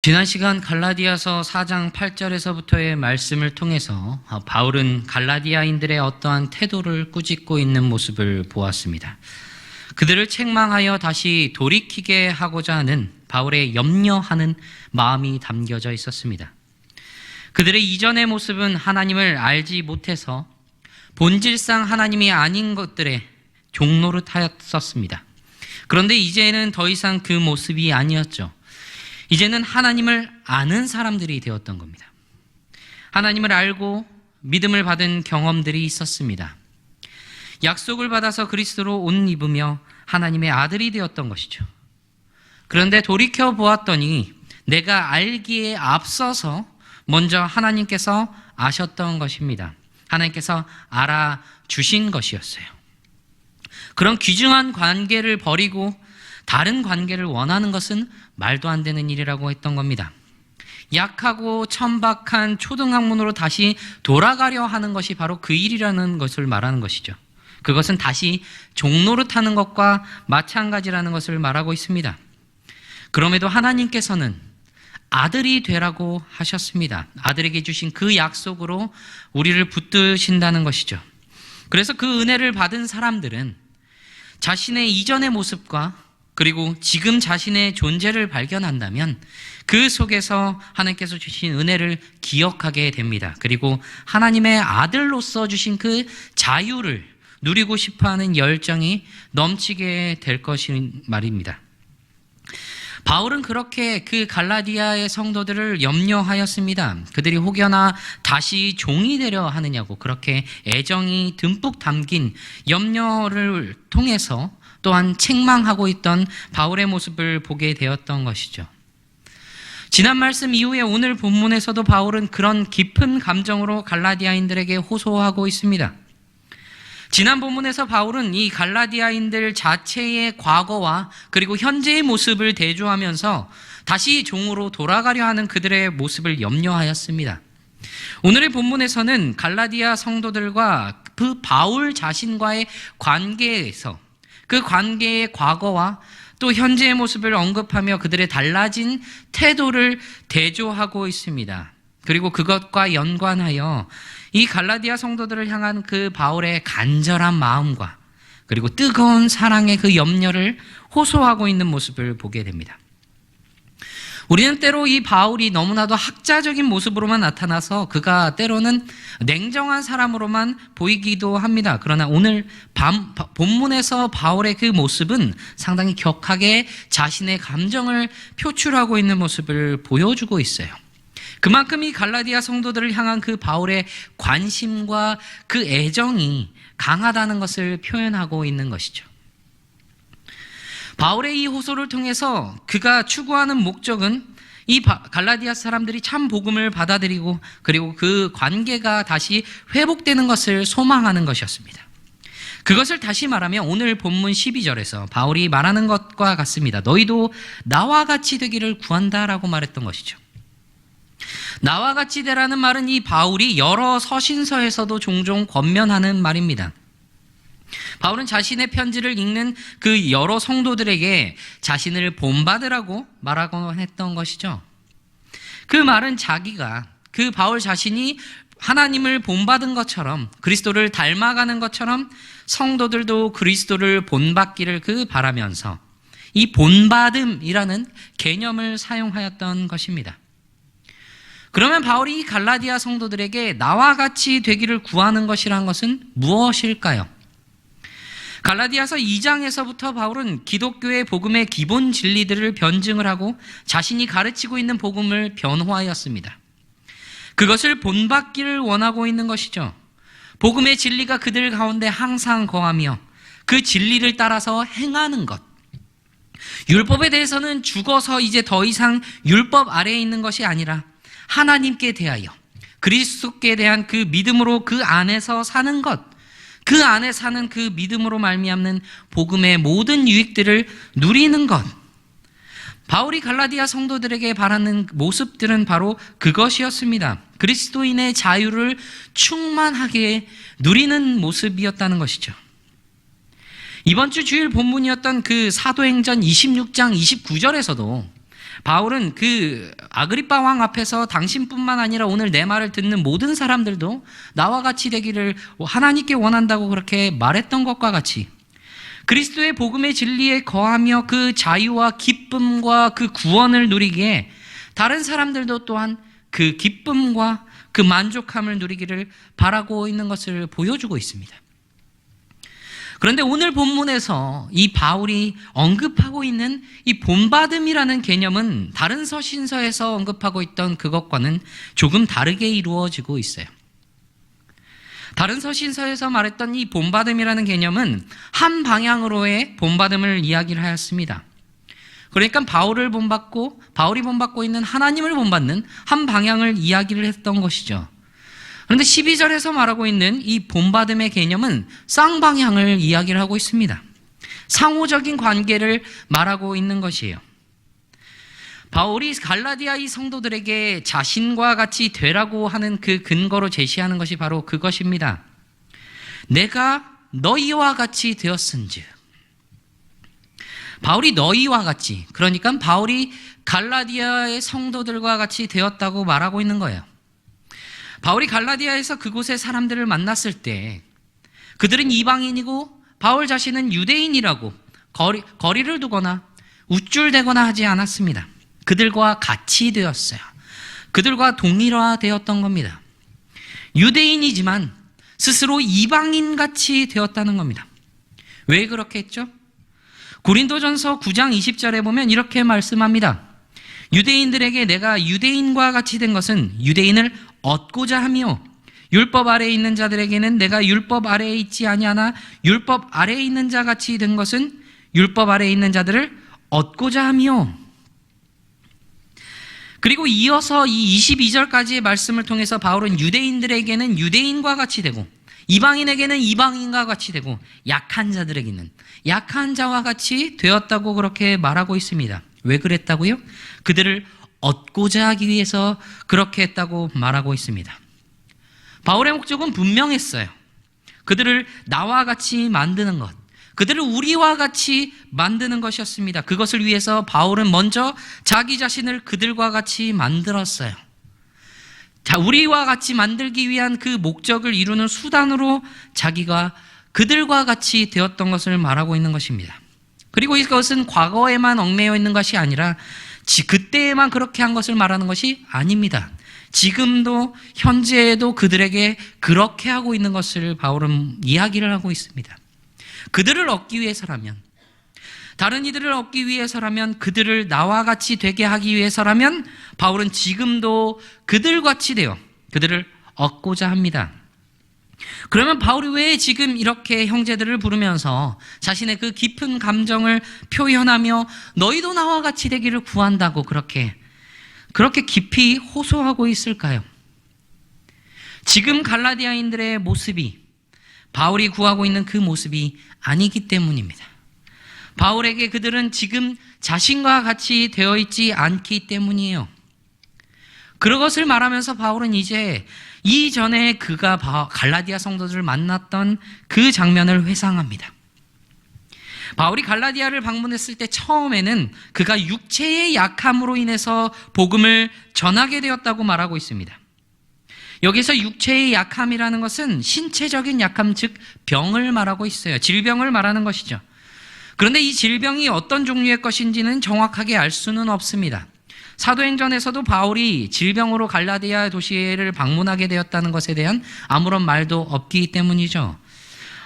지난 시간 갈라디아서 4장 8절에서부터의 말씀을 통해서 바울은 갈라디아인들의 어떠한 태도를 꾸짖고 있는 모습을 보았습니다. 그들을 책망하여 다시 돌이키게 하고자 하는 바울의 염려하는 마음이 담겨져 있었습니다. 그들의 이전의 모습은 하나님을 알지 못해서 본질상 하나님이 아닌 것들에 종노릇하였었습니다. 그런데 이제는 더 이상 그 모습이 아니었죠. 이제는 하나님을 아는 사람들이 되었던 겁니다. 하나님을 알고 믿음을 받은 경험들이 있었습니다. 약속을 받아서 그리스도로 옷 입으며 하나님의 아들이 되었던 것이죠. 그런데 돌이켜 보았더니 내가 알기에 앞서서 먼저 하나님께서 아셨던 것입니다. 하나님께서 알아주신 것이었어요. 그런 귀중한 관계를 버리고 다른 관계를 원하는 것은 말도 안 되는 일이라고 했던 겁니다. 약하고 천박한 초등학문으로 다시 돌아가려 하는 것이 바로 그 일이라는 것을 말하는 것이죠. 그것은 다시 종노릇하는 것과 마찬가지라는 것을 말하고 있습니다. 그럼에도 하나님께서는 아들이 되라고 하셨습니다. 아들에게 주신 그 약속으로 우리를 붙드신다는 것이죠. 그래서 그 은혜를 받은 사람들은 자신의 이전의 모습과 그리고 지금 자신의 존재를 발견한다면 그 속에서 하나님께서 주신 은혜를 기억하게 됩니다. 그리고 하나님의 아들로서 주신 그 자유를 누리고 싶어하는 열정이 넘치게 될 것인 말입니다. 바울은 그렇게 그 갈라디아의 성도들을 염려하였습니다. 그들이 혹여나 다시 종이 되려 하느냐고 그렇게 애정이 듬뿍 담긴 염려를 통해서 또한 책망하고 있던 바울의 모습을 보게 되었던 것이죠. 지난 말씀 이후에 오늘 본문에서도 바울은 그런 깊은 감정으로 갈라디아인들에게 호소하고 있습니다. 지난 본문에서 바울은 이 갈라디아인들 자체의 과거와 그리고 현재의 모습을 대조하면서 다시 종으로 돌아가려 하는 그들의 모습을 염려하였습니다. 오늘의 본문에서는 갈라디아 성도들과 그 바울 자신과의 관계에서 그 관계의 과거와 또 현재의 모습을 언급하며 그들의 달라진 태도를 대조하고 있습니다. 그리고 그것과 연관하여 이 갈라디아 성도들을 향한 그 바울의 간절한 마음과 그리고 뜨거운 사랑의 그 염려를 호소하고 있는 모습을 보게 됩니다. 우리는 때로 이 바울이 너무나도 학자적인 모습으로만 나타나서 그가 때로는 냉정한 사람으로만 보이기도 합니다. 그러나 오늘 본문에서 바울의 그 모습은 상당히 격하게 자신의 감정을 표출하고 있는 모습을 보여주고 있어요. 그만큼 이 갈라디아 성도들을 향한 그 바울의 관심과 그 애정이 강하다는 것을 표현하고 있는 것이죠. 바울의 이 호소를 통해서 그가 추구하는 목적은 이 갈라디아 사람들이 참 복음을 받아들이고 그리고 그 관계가 다시 회복되는 것을 소망하는 것이었습니다. 그것을 다시 말하면 오늘 본문 12절에서 바울이 말하는 것과 같습니다. 너희도 나와 같이 되기를 구한다라고 말했던 것이죠. 나와 같이 되라는 말은 이 바울이 여러 서신서에서도 종종 권면하는 말입니다. 바울은 자신의 편지를 읽는 그 여러 성도들에게 자신을 본받으라고 말하곤 했던 것이죠. 그 말은 자기가 그 바울 자신이 하나님을 본받은 것처럼 그리스도를 닮아가는 것처럼 성도들도 그리스도를 본받기를 바라면서 이 본받음이라는 개념을 사용하였던 것입니다. 그러면 바울이 이 갈라디아 성도들에게 나와 같이 되기를 구하는 것이란 것은 무엇일까요? 갈라디아서 2장에서부터 바울은 기독교의 복음의 기본 진리들을 변증을 하고 자신이 가르치고 있는 복음을 변호하였습니다. 그것을 본받기를 원하고 있는 것이죠. 복음의 진리가 그들 가운데 항상 거하며 그 진리를 따라서 행하는 것. 율법에 대해서는 죽어서 이제 더 이상 율법 아래에 있는 것이 아니라 하나님께 대하여 그리스도께 대한 그 믿음으로 그 안에서 사는 것. 그 안에 사는 그 믿음으로 말미암는 복음의 모든 유익들을 누리는 것. 바울이 갈라디아 성도들에게 바라는 모습들은 바로 그것이었습니다. 그리스도인의 자유를 충만하게 누리는 모습이었다는 것이죠. 이번 주 주일 본문이었던 그 사도행전 26장 29절에서도 바울은 그 아그리빠 왕 앞에서 당신뿐만 아니라 오늘 내 말을 듣는 모든 사람들도 나와 같이 되기를 하나님께 원한다고 그렇게 말했던 것과 같이 그리스도의 복음의 진리에 거하며 그 자유와 기쁨과 그 구원을 누리기에 다른 사람들도 또한 그 기쁨과 그 만족함을 누리기를 바라고 있는 것을 보여주고 있습니다. 그런데 오늘 본문에서 이 바울이 언급하고 있는 이 본받음이라는 개념은 다른 서신서에서 언급하고 있던 그것과는 조금 다르게 이루어지고 있어요. 다른 서신서에서 말했던 이 본받음이라는 개념은 한 방향으로의 본받음을 이야기를 하였습니다. 그러니까 바울이 본받고 있는 하나님을 본받는 한 방향을 이야기를 했던 것이죠. 그런데 12절에서 말하고 있는 이 본받음의 개념은 쌍방향을 이야기를 하고 있습니다. 상호적인 관계를 말하고 있는 것이에요. 바울이 갈라디아 이 성도들에게 자신과 같이 되라고 하는 그 근거로 제시하는 것이 바로 그것입니다. 내가 너희와 같이 되었은즉. 바울이 너희와 같이, 그러니까 바울이 갈라디아의 성도들과 같이 되었다고 말하고 있는 거예요. 바울이 갈라디아에서 그곳의 사람들을 만났을 때 그들은 이방인이고 바울 자신은 유대인이라고 거리를 두거나 우쭐대거나 하지 않았습니다. 그들과 같이 되었어요. 그들과 동일화되었던 겁니다. 유대인이지만 스스로 이방인같이 되었다는 겁니다. 왜 그렇게 했죠? 고린도전서 9장 20절에 보면 이렇게 말씀합니다. 유대인들에게 내가 유대인과 같이 된 것은 유대인을 얻고자 하며 율법 아래에 있는 자들에게는 내가 율법 아래에 있지 아니하나 율법 아래에 있는 자 같이 된 것은 율법 아래에 있는 자들을 얻고자 하며. 그리고 이어서 이 22절까지의 말씀을 통해서 바울은 유대인들에게는 유대인과 같이 되고 이방인에게는 이방인과 같이 되고 약한 자들에게는 약한 자와 같이 되었다고 그렇게 말하고 있습니다. 왜 그랬다고요? 그들을 얻고자 하기 위해서 그렇게 했다고 말하고 있습니다. 바울의 목적은 분명했어요. 그들을 나와 같이 만드는 것, 그들을 우리와 같이 만드는 것이었습니다. 그것을 위해서 바울은 먼저 자기 자신을 그들과 같이 만들었어요. 자, 우리와 같이 만들기 위한 그 목적을 이루는 수단으로 자기가 그들과 같이 되었던 것을 말하고 있는 것입니다. 그리고 이것은 과거에만 얽매여 있는 것이 아니라 그때에만 그렇게 한 것을 말하는 것이 아닙니다. 지금도 현재에도 그들에게 그렇게 하고 있는 것을 바울은 이야기를 하고 있습니다. 그들을 얻기 위해서라면, 다른 이들을 얻기 위해서라면, 그들을 나와 같이 되게 하기 위해서라면 바울은 지금도 그들같이 되어 그들을 얻고자 합니다. 그러면 바울이 왜 지금 이렇게 형제들을 부르면서 자신의 그 깊은 감정을 표현하며 너희도 나와 같이 되기를 구한다고 그렇게 깊이 호소하고 있을까요? 지금 갈라디아인들의 모습이 바울이 구하고 있는 그 모습이 아니기 때문입니다. 바울에게 그들은 지금 자신과 같이 되어 있지 않기 때문이에요. 그것을 말하면서 바울은 이제 이전에 그가 갈라디아 성도들을 만났던 그 장면을 회상합니다. 바울이 갈라디아를 방문했을 때 처음에는 그가 육체의 약함으로 인해서 복음을 전하게 되었다고 말하고 있습니다. 여기서 육체의 약함이라는 것은 신체적인 약함, 즉 병을 말하고 있어요. 질병을 말하는 것이죠. 그런데 이 질병이 어떤 종류의 것인지는 정확하게 알 수는 없습니다. 사도행전에서도 바울이 질병으로 갈라디아 도시를 방문하게 되었다는 것에 대한 아무런 말도 없기 때문이죠.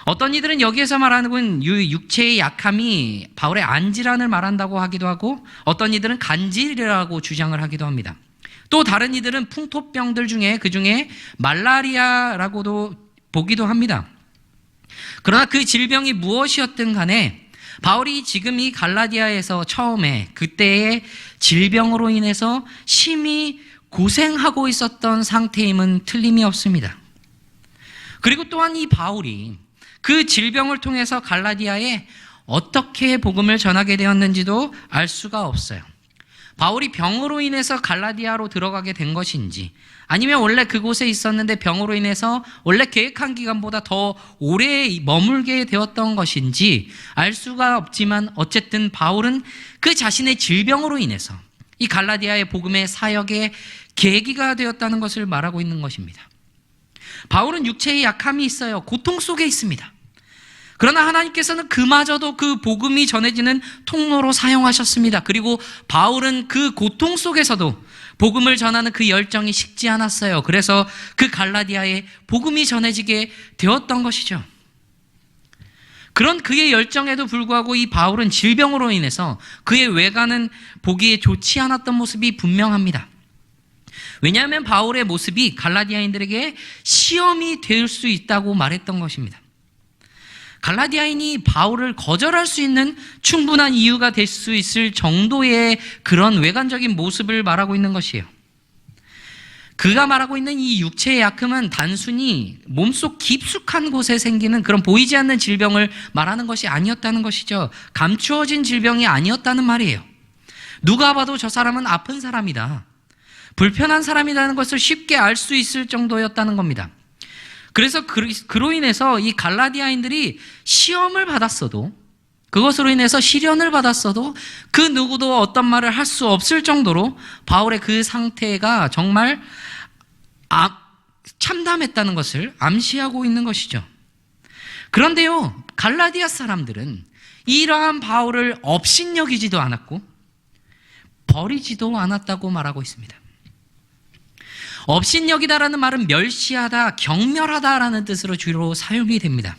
어떤 이들은 여기에서 말하는 건 육체의 약함이 바울의 안질환을 말한다고 하기도 하고 어떤 이들은 간질이라고 주장을 하기도 합니다. 또 다른 이들은 풍토병들 중에 그중에 말라리아라고도 보기도 합니다. 그러나 그 질병이 무엇이었든 간에 바울이 지금 이 갈라디아에서 처음에 그때의 질병으로 인해서 심히 고생하고 있었던 상태임은 틀림이 없습니다. 그리고 또한 이 바울이 그 질병을 통해서 갈라디아에 어떻게 복음을 전하게 되었는지도 알 수가 없어요. 바울이 병으로 인해서 갈라디아로 들어가게 된 것인지 아니면 원래 그곳에 있었는데 병으로 인해서 원래 계획한 기간보다 더 오래 머물게 되었던 것인지 알 수가 없지만 어쨌든 바울은 그 자신의 질병으로 인해서 이 갈라디아의 복음의 사역의 계기가 되었다는 것을 말하고 있는 것입니다. 바울은 육체의 약함이 있어요. 고통 속에 있습니다. 그러나 하나님께서는 그마저도 그 복음이 전해지는 통로로 사용하셨습니다. 그리고 바울은 그 고통 속에서도 복음을 전하는 그 열정이 식지 않았어요. 그래서 그 갈라디아에 복음이 전해지게 되었던 것이죠. 그런 그의 열정에도 불구하고 이 바울은 질병으로 인해서 그의 외관은 보기에 좋지 않았던 모습이 분명합니다. 왜냐하면 바울의 모습이 갈라디아인들에게 시험이 될 수 있다고 말했던 것입니다. 갈라디아인이 바울을 거절할 수 있는 충분한 이유가 될 수 있을 정도의 그런 외관적인 모습을 말하고 있는 것이에요. 그가 말하고 있는 이 육체의 약함은 단순히 몸속 깊숙한 곳에 생기는 그런 보이지 않는 질병을 말하는 것이 아니었다는 것이죠. 감추어진 질병이 아니었다는 말이에요. 누가 봐도 저 사람은 아픈 사람이다, 불편한 사람이라는 것을 쉽게 알 수 있을 정도였다는 겁니다. 그래서 그로 인해서 이 갈라디아인들이 시험을 받았어도, 그것으로 인해서 시련을 받았어도 그 누구도 어떤 말을 할 수 없을 정도로 바울의 그 상태가 정말 참담했다는 것을 암시하고 있는 것이죠. 그런데요, 갈라디아 사람들은 이러한 바울을 업신여기지도 않았고 버리지도 않았다고 말하고 있습니다. 업신여기다라는 말은 멸시하다, 경멸하다라는 뜻으로 주로 사용이 됩니다.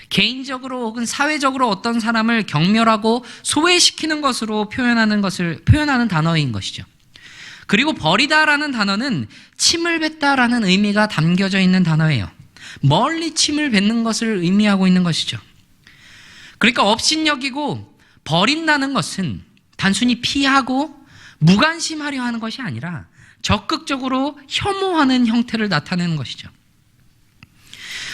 개인적으로 혹은 사회적으로 어떤 사람을 경멸하고 소외시키는 것으로 표현하는 단어인 것이죠. 그리고 버리다라는 단어는 침을 뱉다라는 의미가 담겨져 있는 단어예요. 멀리 침을 뱉는 것을 의미하고 있는 것이죠. 그러니까 업신여기고 버린다는 것은 단순히 피하고 무관심하려 하는 것이 아니라 적극적으로 혐오하는 형태를 나타내는 것이죠.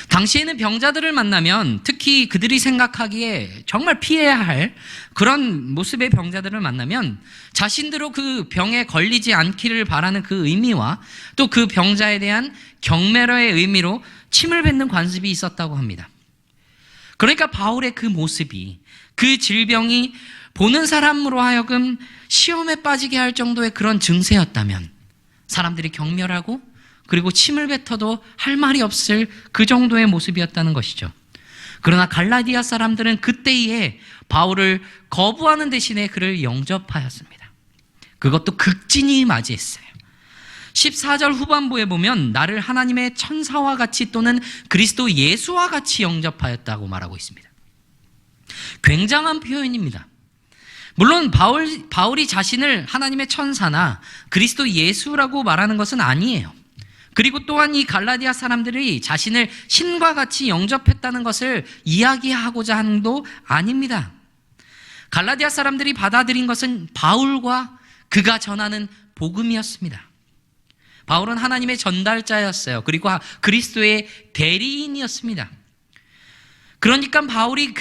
당시에는 병자들을 만나면, 특히 그들이 생각하기에 정말 피해야 할 그런 모습의 병자들을 만나면 자신들로 그 병에 걸리지 않기를 바라는 그 의미와 또 그 병자에 대한 경멸의 의미로 침을 뱉는 관습이 있었다고 합니다. 그러니까 바울의 그 모습이, 그 질병이 보는 사람으로 하여금 시험에 빠지게 할 정도의 그런 증세였다면 사람들이 경멸하고 그리고 침을 뱉어도 할 말이 없을 그 정도의 모습이었다는 것이죠. 그러나 갈라디아 사람들은 그때에 바울을 거부하는 대신에 그를 영접하였습니다. 그것도 극진히 맞이했어요. 14절 후반부에 보면 나를 하나님의 천사와 같이 또는 그리스도 예수와 같이 영접하였다고 말하고 있습니다. 굉장한 표현입니다. 물론 바울이 자신을 하나님의 천사나 그리스도 예수라고 말하는 것은 아니에요. 그리고 또한 이 갈라디아 사람들이 자신을 신과 같이 영접했다는 것을 이야기하고자 하는 것도 아닙니다. 갈라디아 사람들이 받아들인 것은 바울과 그가 전하는 복음이었습니다. 바울은 하나님의 전달자였어요. 그리고 그리스도의 대리인이었습니다. 그러니까 바울과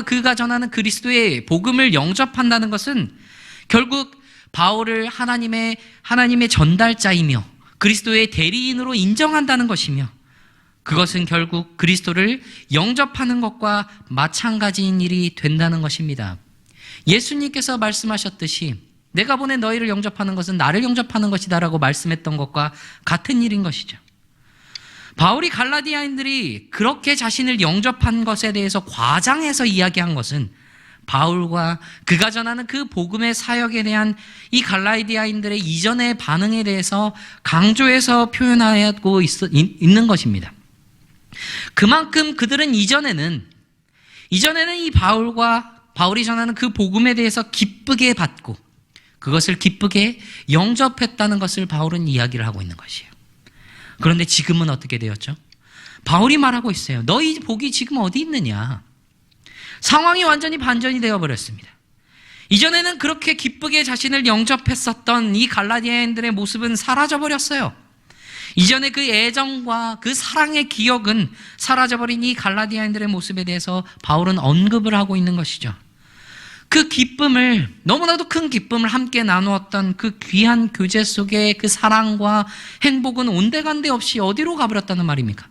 그가 전하는 그리스도의 복음을 영접한다는 것은 결국 바울을 하나님의 전달자이며 그리스도의 대리인으로 인정한다는 것이며, 그것은 결국 그리스도를 영접하는 것과 마찬가지인 일이 된다는 것입니다. 예수님께서 말씀하셨듯이 내가 보낸 너희를 영접하는 것은 나를 영접하는 것이다라고 말씀했던 것과 같은 일인 것이죠. 바울이 갈라디아인들이 그렇게 자신을 영접한 것에 대해서 과장해서 이야기한 것은 바울과 그가 전하는 그 복음의 사역에 대한 이 갈라디아인들의 이전의 반응에 대해서 강조해서 표현하고 있는 것입니다. 그만큼 그들은 이전에는 이 바울이 전하는 그 복음에 대해서 기쁘게 받고 그것을 기쁘게 영접했다는 것을 바울은 이야기를 하고 있는 것이에요. 그런데 지금은 어떻게 되었죠? 바울이 말하고 있어요. 너희 복이 지금 어디 있느냐? 상황이 완전히 반전이 되어버렸습니다. 이전에는 그렇게 기쁘게 자신을 영접했었던 이 갈라디아인들의 모습은 사라져버렸어요. 이전에 그 애정과 그 사랑의 기억은 사라져버린 이 갈라디아인들의 모습에 대해서 바울은 언급을 하고 있는 것이죠. 그 기쁨을, 너무나도 큰 기쁨을 함께 나누었던 그 귀한 교제 속에 그 사랑과 행복은 온데간데 없이 어디로 가버렸다는 말입니까?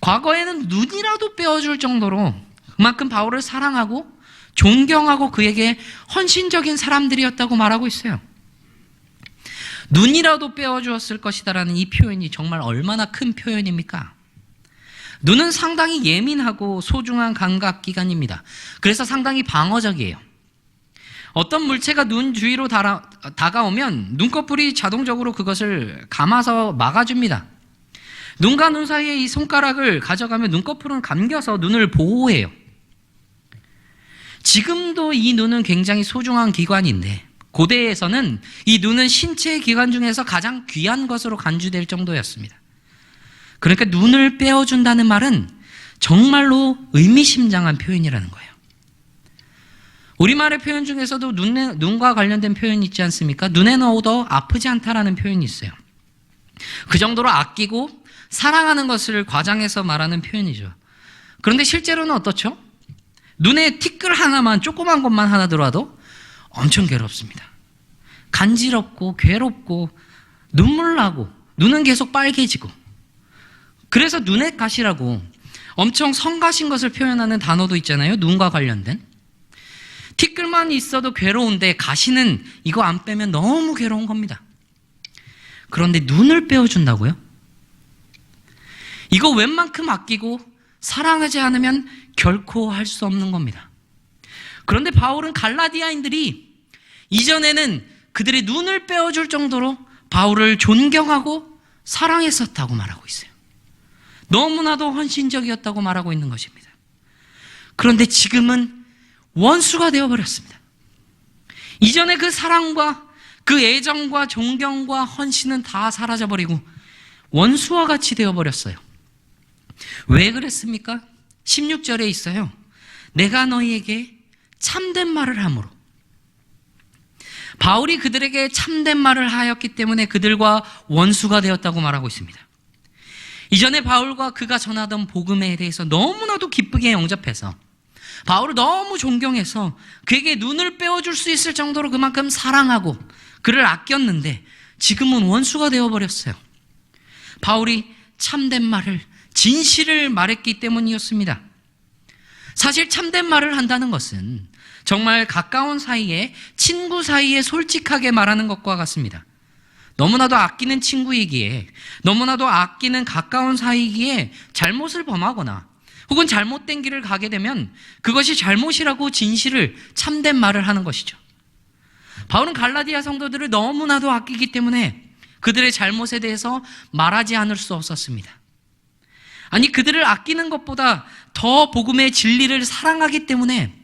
과거에는 눈이라도 빼어줄 정도로 그만큼 바울을 사랑하고 존경하고 그에게 헌신적인 사람들이었다고 말하고 있어요. 눈이라도 빼어주었을 것이다라는 이 표현이 정말 얼마나 큰 표현입니까? 눈은 상당히 예민하고 소중한 감각기관입니다. 그래서 상당히 방어적이에요. 어떤 물체가 눈 주위로 다가오면 눈꺼풀이 자동적으로 그것을 감아서 막아줍니다. 눈과 눈 사이에 이 손가락을 가져가면 눈꺼풀은 감겨서 눈을 보호해요. 지금도 이 눈은 굉장히 소중한 기관인데 고대에서는 이 눈은 신체의 기관 중에서 가장 귀한 것으로 간주될 정도였습니다. 그러니까 눈을 빼어준다는 말은 정말로 의미심장한 표현이라는 거예요. 우리말의 표현 중에서도 눈과 관련된 표현이 있지 않습니까? 눈에 넣어도 아프지 않다라는 표현이 있어요. 그 정도로 아끼고 사랑하는 것을 과장해서 말하는 표현이죠. 그런데 실제로는 어떻죠? 눈에 티끌 하나만, 조그만 것만 하나 들어와도 엄청 괴롭습니다. 간지럽고 괴롭고 눈물 나고 눈은 계속 빨개지고, 그래서 눈의 가시라고 엄청 성가신 것을 표현하는 단어도 있잖아요. 눈과 관련된. 티끌만 있어도 괴로운데 가시는 이거 안 빼면 너무 괴로운 겁니다. 그런데 눈을 빼어준다고요? 이거 웬만큼 아끼고 사랑하지 않으면 결코 할 수 없는 겁니다. 그런데 바울은 갈라디아인들이 이전에는 그들의 눈을 빼어줄 정도로 바울을 존경하고 사랑했었다고 말하고 있어요. 너무나도 헌신적이었다고 말하고 있는 것입니다. 그런데 지금은 원수가 되어버렸습니다. 이전에 그 사랑과 그 애정과 존경과 헌신은 다 사라져버리고 원수와 같이 되어버렸어요. 왜 그랬습니까? 16절에 있어요. 내가 너희에게 참된 말을 함으로. 바울이 그들에게 참된 말을 하였기 때문에 그들과 원수가 되었다고 말하고 있습니다. 이전에 바울과 그가 전하던 복음에 대해서 너무나도 기쁘게 영접해서 바울을 너무 존경해서 그에게 눈을 빼어줄 수 있을 정도로 그만큼 사랑하고 그를 아꼈는데 지금은 원수가 되어버렸어요. 바울이 참된 말을, 진실을 말했기 때문이었습니다. 사실 참된 말을 한다는 것은 정말 가까운 사이에, 친구 사이에 솔직하게 말하는 것과 같습니다. 너무나도 아끼는 친구이기에, 너무나도 아끼는 가까운 사이이기에 잘못을 범하거나 혹은 잘못된 길을 가게 되면 그것이 잘못이라고 진실을, 참된 말을 하는 것이죠. 바울은 갈라디아 성도들을 너무나도 아끼기 때문에 그들의 잘못에 대해서 말하지 않을 수 없었습니다. 아니, 그들을 아끼는 것보다 더 복음의 진리를 사랑하기 때문에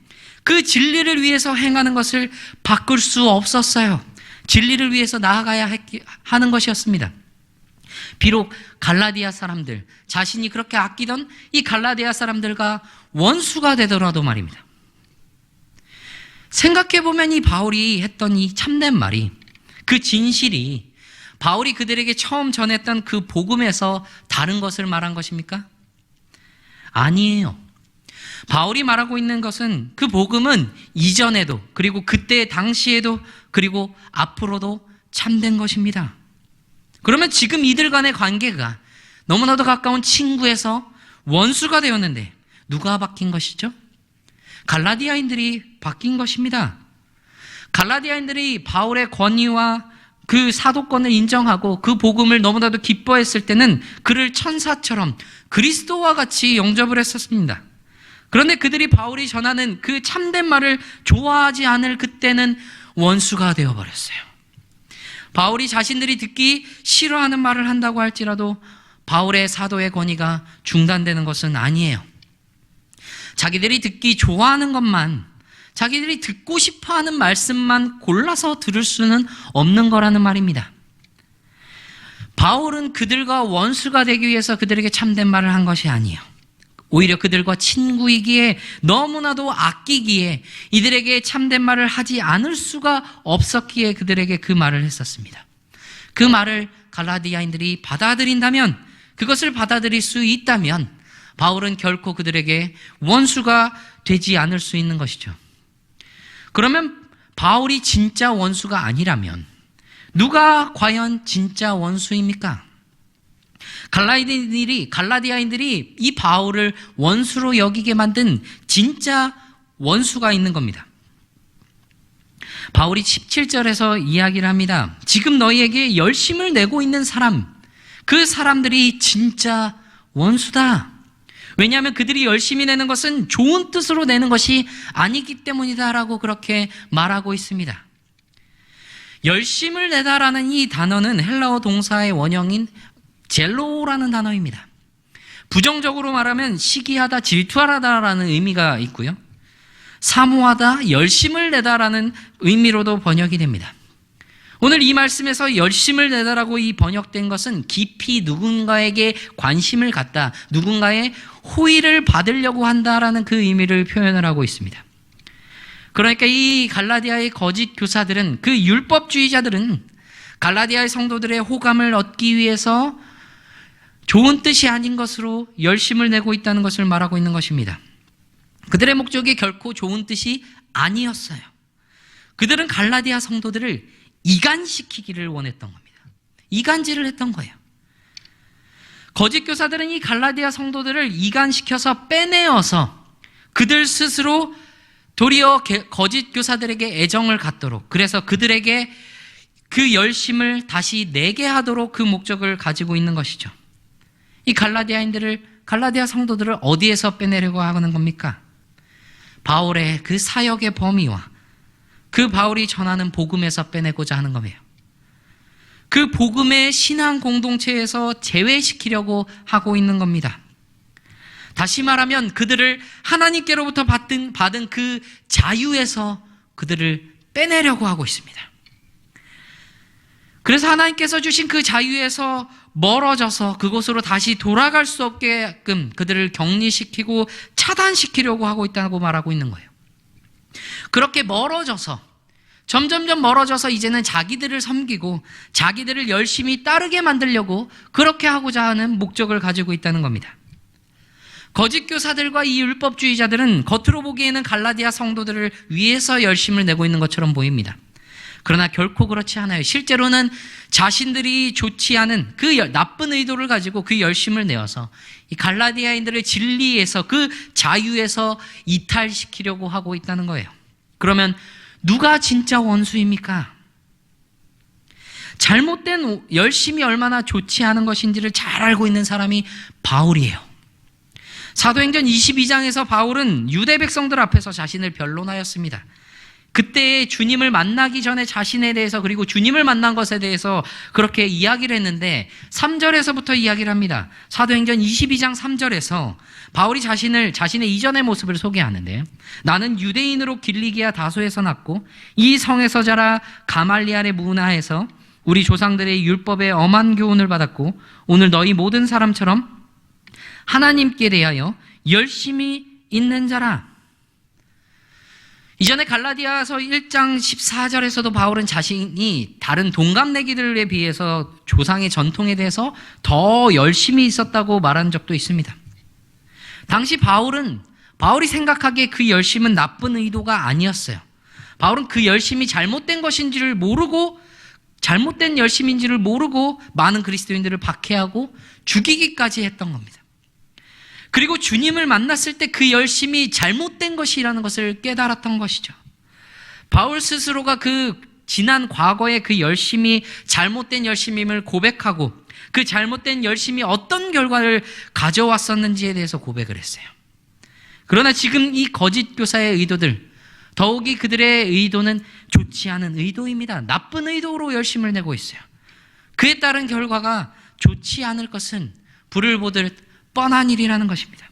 그 진리를 위해서 행하는 것을 바꿀 수 없었어요. 진리를 위해서 나아가야 하는 것이었습니다. 비록 갈라디아 사람들, 자신이 그렇게 아끼던 이 갈라디아 사람들과 원수가 되더라도 말입니다. 생각해보면 이 바울이 했던 이 참된 말이, 그 진실이 바울이 그들에게 처음 전했던 그 복음에서 다른 것을 말한 것입니까? 아니에요. 바울이 말하고 있는 것은 그 복음은 이전에도, 그리고 그때 당시에도, 그리고 앞으로도 참된 것입니다. 그러면 지금 이들 간의 관계가 너무나도 가까운 친구에서 원수가 되었는데 누가 바뀐 것이죠? 갈라디아인들이 바뀐 것입니다. 갈라디아인들이 바울의 권위와 그 사도권을 인정하고 그 복음을 너무나도 기뻐했을 때는 그를 천사처럼 그리스도와 같이 영접을 했었습니다. 그런데 그들이 바울이 전하는 그 참된 말을 좋아하지 않을 그때는 원수가 되어버렸어요. 바울이 자신들이 듣기 싫어하는 말을 한다고 할지라도 바울의 사도의 권위가 중단되는 것은 아니에요. 자기들이 듣기 좋아하는 것만, 자기들이 듣고 싶어하는 말씀만 골라서 들을 수는 없는 거라는 말입니다. 바울은 그들과 원수가 되기 위해서 그들에게 참된 말을 한 것이 아니에요. 오히려 그들과 친구이기에, 너무나도 아끼기에 이들에게 참된 말을 하지 않을 수가 없었기에 그들에게 그 말을 했었습니다. 그 말을 갈라디아인들이 받아들인다면, 그것을 받아들일 수 있다면 바울은 결코 그들에게 원수가 되지 않을 수 있는 것이죠. 그러면 바울이 진짜 원수가 아니라면 누가 과연 진짜 원수입니까? 갈라디아인들이 이 바울을 원수로 여기게 만든 진짜 원수가 있는 겁니다. 바울이 17절에서 이야기를 합니다. 지금 너희에게 열심을 내고 있는 사람, 그 사람들이 진짜 원수다. 왜냐하면 그들이 열심히 내는 것은 좋은 뜻으로 내는 것이 아니기 때문이다라고 그렇게 말하고 있습니다. 열심을 내다라는 이 단어는 헬라어 동사의 원형인 젤로라는 단어입니다. 부정적으로 말하면 시기하다, 질투하다라는 의미가 있고요. 사모하다, 열심을 내다라는 의미로도 번역이 됩니다. 오늘 이 말씀에서 열심을 내다라고 이 번역된 것은 깊이 누군가에게 관심을 갖다, 누군가의 호의를 받으려고 한다라는 그 의미를 표현을 하고 있습니다. 그러니까 이 갈라디아의 거짓 교사들은, 그 율법주의자들은 갈라디아의 성도들의 호감을 얻기 위해서 좋은 뜻이 아닌 것으로 열심을 내고 있다는 것을 말하고 있는 것입니다. 그들의 목적이 결코 좋은 뜻이 아니었어요. 그들은 갈라디아 성도들을 이간시키기를 원했던 겁니다. 이간질을 했던 거예요. 거짓 교사들은 이 갈라디아 성도들을 이간시켜서 빼내어서 그들 스스로 도리어 거짓 교사들에게 애정을 갖도록, 그래서 그들에게 그 열심을 다시 내게 하도록 그 목적을 가지고 있는 것이죠. 이 갈라디아 성도들을 어디에서 빼내려고 하는 겁니까? 바울의 그 사역의 범위와 그 바울이 전하는 복음에서 빼내고자 하는 거예요. 그 복음의 신앙 공동체에서 제외시키려고 하고 있는 겁니다. 다시 말하면 그들을 하나님께로부터 받은 그 자유에서 그들을 빼내려고 하고 있습니다. 그래서 하나님께서 주신 그 자유에서 멀어져서 그곳으로 다시 돌아갈 수 없게끔 그들을 격리시키고 차단시키려고 하고 있다고 말하고 있는 거예요. 그렇게 멀어져서, 점점점 멀어져서 이제는 자기들을 섬기고 자기들을 열심히 따르게 만들려고 그렇게 하고자 하는 목적을 가지고 있다는 겁니다. 거짓 교사들과 이 율법주의자들은 겉으로 보기에는 갈라디아 성도들을 위해서 열심을 내고 있는 것처럼 보입니다. 그러나 결코 그렇지 않아요. 실제로는 자신들이 좋지 않은 그 나쁜 의도를 가지고 그 열심을 내어서 이 갈라디아인들을 진리에서, 그 자유에서 이탈시키려고 하고 있다는 거예요. 그러면 누가 진짜 원수입니까? 잘못된 열심이 얼마나 좋지 않은 것인지를 잘 알고 있는 사람이 바울이에요. 사도행전 22장에서 바울은 유대 백성들 앞에서 자신을 변론하였습니다. 그때 주님을 만나기 전에 자신에 대해서, 그리고 주님을 만난 것에 대해서 그렇게 이야기를 했는데 3절에서부터 이야기를 합니다. 사도행전 22장 3절에서 바울이 자신의 이전의 모습을 소개하는데, 나는 유대인으로 길리기아 다소에서 났고 이 성에서 자라 가말리알의 문화에서 우리 조상들의 율법에 엄한 교훈을 받았고 오늘 너희 모든 사람처럼 하나님께 대하여 열심히 있는 자라. 이전에 갈라디아서 1장 14절에서도 바울은 자신이 다른 동갑내기들에 비해서 조상의 전통에 대해서 더 열심히 있었다고 말한 적도 있습니다. 당시 바울이 생각하기에 그 열심은 나쁜 의도가 아니었어요. 바울은 그 열심이 잘못된 것인지를 모르고, 잘못된 열심인지를 모르고 많은 그리스도인들을 박해하고 죽이기까지 했던 겁니다. 그리고 주님을 만났을 때 그 열심이 잘못된 것이라는 것을 깨달았던 것이죠. 바울 스스로가 그 지난 과거의 그 열심이 잘못된 열심임을 고백하고 그 잘못된 열심이 어떤 결과를 가져왔었는지에 대해서 고백을 했어요. 그러나 지금 이 거짓 교사의 의도들, 더욱이 그들의 의도는 좋지 않은 의도입니다. 나쁜 의도로 열심을 내고 있어요. 그에 따른 결과가 좋지 않을 것은 불을 보듯 뻔한 일이라는 것입니다.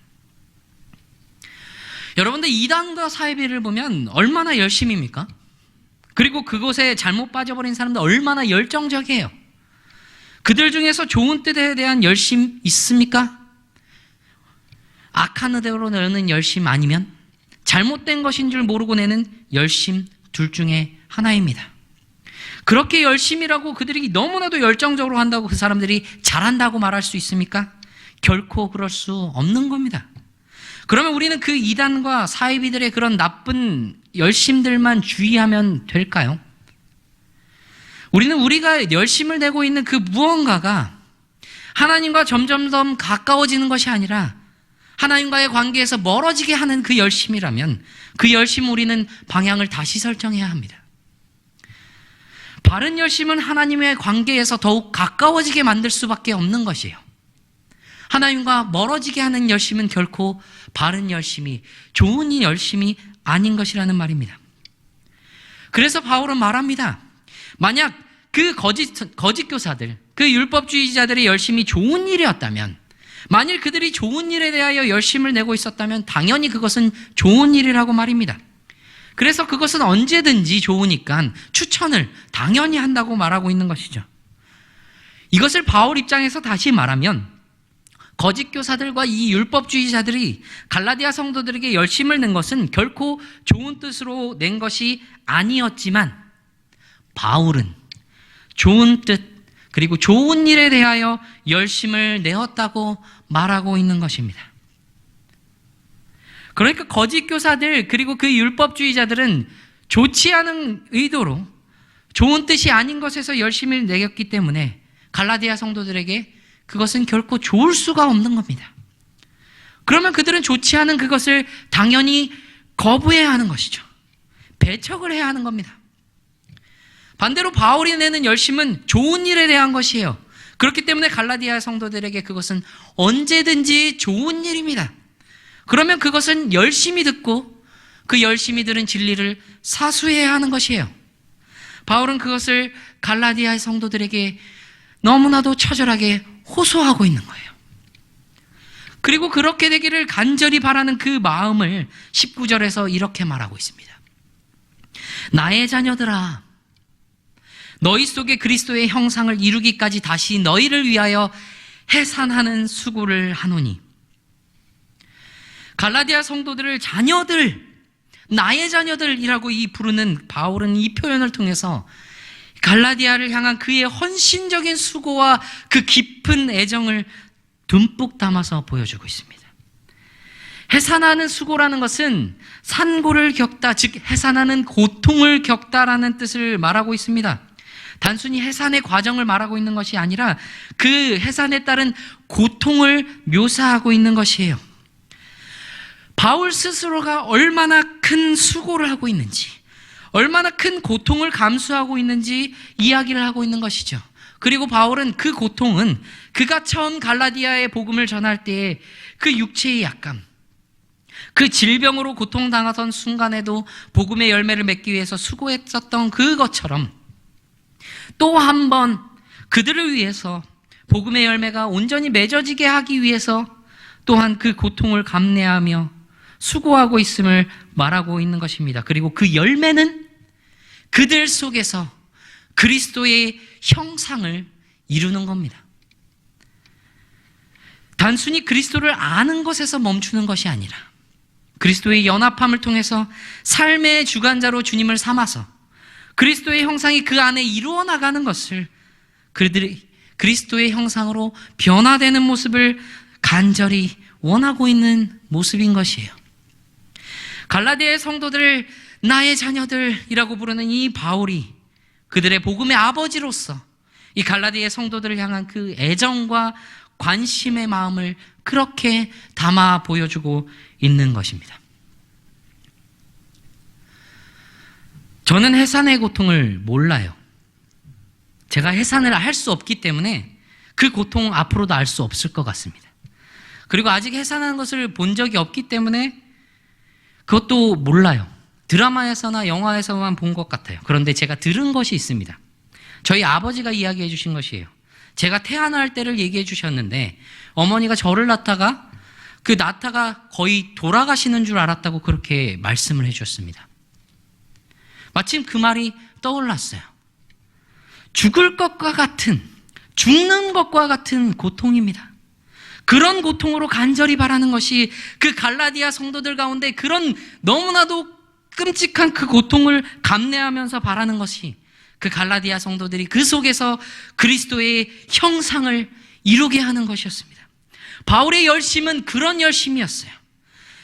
여러분들, 이단과 사이비를 보면 얼마나 열심입니까? 그리고 그곳에 잘못 빠져버린 사람들 얼마나 열정적이에요. 그들 중에서 좋은 뜻에 대한 열심 있습니까? 악한 의도로 내는 열심 아니면 잘못된 것인 줄 모르고 내는 열심, 둘 중에 하나입니다. 그렇게 열심이라고 그들이 너무나도 열정적으로 한다고 그 사람들이 잘한다고 말할 수 있습니까? 결코 그럴 수 없는 겁니다. 그러면 우리는 그 이단과 사이비들의 그런 나쁜 열심들만 주의하면 될까요? 우리는 우리가 열심을 내고 있는 그 무언가가 하나님과 점점 더 가까워지는 것이 아니라 하나님과의 관계에서 멀어지게 하는 그 열심이라면 그 열심 우리는 방향을 다시 설정해야 합니다. 바른 열심은 하나님의 관계에서 더욱 가까워지게 만들 수밖에 없는 것이에요. 하나님과 멀어지게 하는 열심은 결코 바른 열심이, 좋은 열심이 아닌 것이라는 말입니다. 그래서 바울은 말합니다. 만약 그 거짓 교사들, 그 율법주의자들의 열심이 좋은 일이었다면, 만일 그들이 좋은 일에 대하여 열심을 내고 있었다면 당연히 그것은 좋은 일이라고 말입니다. 그래서 그것은 언제든지 좋으니까 추천을 당연히 한다고 말하고 있는 것이죠. 이것을 바울 입장에서 다시 말하면 거짓 교사들과 이 율법주의자들이 갈라디아 성도들에게 열심을 낸 것은 결코 좋은 뜻으로 낸 것이 아니었지만 바울은 좋은 뜻 그리고 좋은 일에 대하여 열심을 내었다고 말하고 있는 것입니다. 그러니까 거짓 교사들 그리고 그 율법주의자들은 좋지 않은 의도로 좋은 뜻이 아닌 것에서 열심을 내었기 때문에 갈라디아 성도들에게 그것은 결코 좋을 수가 없는 겁니다. 그러면 그들은 좋지 않은 그것을 당연히 거부해야 하는 것이죠. 배척을 해야 하는 겁니다. 반대로 바울이 내는 열심은 좋은 일에 대한 것이에요. 그렇기 때문에 갈라디아 성도들에게 그것은 언제든지 좋은 일입니다. 그러면 그것은 열심히 듣고 그 열심히 들은 진리를 사수해야 하는 것이에요. 바울은 그것을 갈라디아 성도들에게 너무나도 처절하게 호소하고 있는 거예요. 그리고 그렇게 되기를 간절히 바라는 그 마음을 19절에서 이렇게 말하고 있습니다. 나의 자녀들아, 너희 속에 그리스도의 형상을 이루기까지 다시 너희를 위하여 해산하는 수고를 하노니. 갈라디아 성도들을 자녀들, 나의 자녀들이라고 부르는 바울은 이 표현을 통해서 갈라디아를 향한 그의 헌신적인 수고와 그 깊은 애정을 듬뿍 담아서 보여주고 있습니다. 해산하는 수고라는 것은 산고를 겪다, 즉 해산하는 고통을 겪다라는 뜻을 말하고 있습니다. 단순히 해산의 과정을 말하고 있는 것이 아니라 그 해산에 따른 고통을 묘사하고 있는 것이에요. 바울 스스로가 얼마나 큰 수고를 하고 있는지, 얼마나 큰 고통을 감수하고 있는지 이야기를 하고 있는 것이죠. 그리고 바울은 그 고통은 그가 처음 갈라디아의 복음을 전할 때의 그 육체의 약감, 그 질병으로 고통당하던 순간에도 복음의 열매를 맺기 위해서 수고했었던 그것처럼 또 한 번 그들을 위해서 복음의 열매가 온전히 맺어지게 하기 위해서 또한 그 고통을 감내하며 수고하고 있음을 말하고 있는 것입니다. 그리고 그 열매는 그들 속에서 그리스도의 형상을 이루는 겁니다. 단순히 그리스도를 아는 것에서 멈추는 것이 아니라 그리스도의 연합함을 통해서 삶의 주관자로 주님을 삼아서 그리스도의 형상이 그 안에 이루어 나가는 것을 그들이 그리스도의 형상으로 변화되는 모습을 간절히 원하고 있는 모습인 것이에요. 갈라디아의 성도들을 나의 자녀들이라고 부르는 이 바울이 그들의 복음의 아버지로서 이 갈라디아의 성도들을 향한 그 애정과 관심의 마음을 그렇게 담아 보여주고 있는 것입니다. 저는 해산의 고통을 몰라요. 제가 해산을 할 수 없기 때문에 그 고통 앞으로도 알 수 없을 것 같습니다. 그리고 아직 해산하는 것을 본 적이 없기 때문에 그것도 몰라요. 드라마에서나 영화에서만 본 것 같아요. 그런데 제가 들은 것이 있습니다. 저희 아버지가 이야기해 주신 것이에요. 제가 태어날 때를 얘기해 주셨는데 어머니가 저를 낳다가 그 낳다가 거의 돌아가시는 줄 알았다고 그렇게 말씀을 해 주셨습니다. 마침 그 말이 떠올랐어요. 죽을 것과 같은, 죽는 것과 같은 고통입니다. 그런 고통으로 간절히 바라는 것이 그 갈라디아 성도들 가운데 그런 너무나도 끔찍한 그 고통을 감내하면서 바라는 것이 그 갈라디아 성도들이 그 속에서 그리스도의 형상을 이루게 하는 것이었습니다. 바울의 열심은 그런 열심이었어요.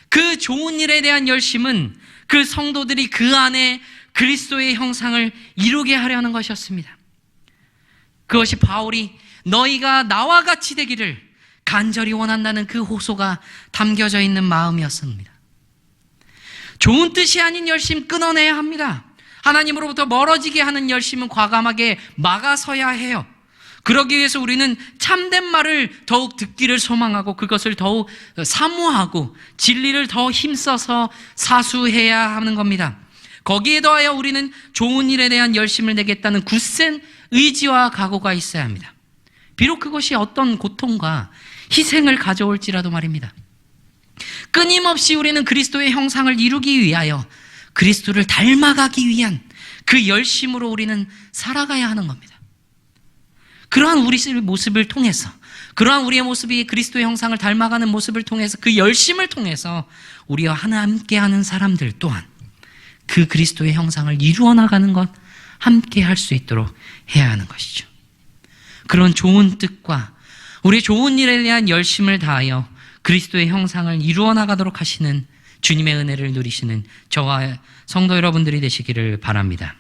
그 좋은 일에 대한 열심은 그 성도들이 그 안에 그리스도의 형상을 이루게 하려는 것이었습니다. 그것이 바울이 너희가 나와 같이 되기를 간절히 원한다는 그 호소가 담겨져 있는 마음이었습니다. 좋은 뜻이 아닌 열심 끊어내야 합니다. 하나님으로부터 멀어지게 하는 열심은 과감하게 막아서야 해요. 그러기 위해서 우리는 참된 말을 더욱 듣기를 소망하고 그것을 더욱 사모하고 진리를 더 힘써서 사수해야 하는 겁니다. 거기에 더하여 우리는 좋은 일에 대한 열심을 내겠다는 굳센 의지와 각오가 있어야 합니다. 비록 그것이 어떤 고통과 희생을 가져올지라도 말입니다. 끊임없이 우리는 그리스도의 형상을 이루기 위하여 그리스도를 닮아가기 위한 그 열심으로 우리는 살아가야 하는 겁니다. 그러한 우리의 모습을 통해서, 그러한 우리의 모습이 그리스도의 형상을 닮아가는 모습을 통해서, 그 열심을 통해서 우리와 함께하는 사람들 또한 그 그리스도의 형상을 이루어 나가는 것, 함께 할 수 있도록 해야 하는 것이죠. 그런 좋은 뜻과 우리 좋은 일에 대한 열심을 다하여 그리스도의 형상을 이루어 나가도록 하시는 주님의 은혜를 누리시는 저와 성도 여러분들이 되시기를 바랍니다.